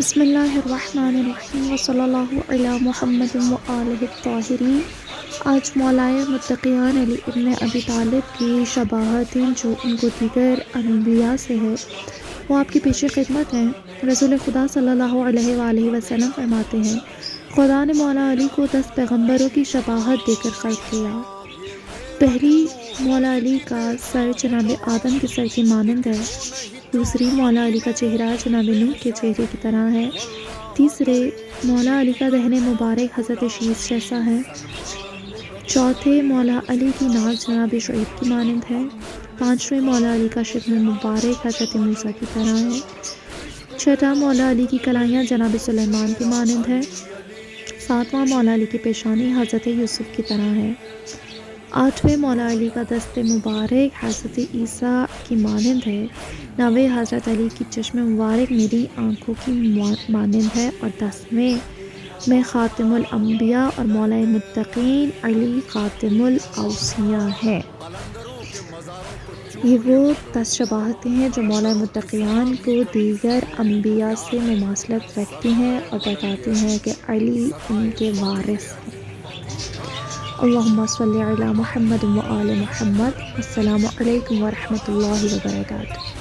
بسم اللہ الرحمن الرحیم وصلی اللہ علی محمد وآلہ الطاہرین۔ آج مولائے متقیان علی ابن ابی طالب کی شباہتیں جو ان کو دیگر انبیاء سے ہے وہ آپ کی پیش خدمت ہیں۔ رسول خدا صلی اللہ علیہ وآلہ وسلم فرماتے ہیں، خدا نے مولا علی کو 10 پیغمبروں کی شباہت دے کر خلق کیا۔ پہلی، مولا علی کا سر جناب آدم کے سر کی مانند ہے۔ دوسری، مولا علی کا چہرہ جناب نوح کے چہرے کی طرح ہے۔ تیسرے، مولا علی کا دہن مبارک حضرت شیث جیسا ہے۔ چوتھے، مولا علی کی ناک جناب شعیب کی مانند ہے۔ پانچویں، مولا علی کا شکم مبارک حضرت موسیٰ کی طرح ہے۔ چھٹا، مولا علی کی کلائیاں جناب سلیمان کی مانند ہے۔ ساتواں، مولا علی کی پیشانی حضرت یوسف کی طرح ہے۔ آٹھویں، مولا علی کا دست مبارک حضرت عیسیٰ کی مانند ہے۔ نویں، حضرت علی کی چشم مبارک میری آنکھوں کی مانند ہے۔ اور 10ویں میں خاتم الانبیاء اور مولائے متقین علی خاتم الاوصیاء ہے۔ یہ وہ 10 شباہتیں ہیں جو مولائے متقیان کو دیگر انبیاء سے مماثلت رکھتی ہیں اور بتاتی ہیں کہ علی ان کے وارث ہیں۔ اللہم صلی علی محمد وآل محمد۔ السلام علیکم ورحمۃ اللہ وبرکاتہ۔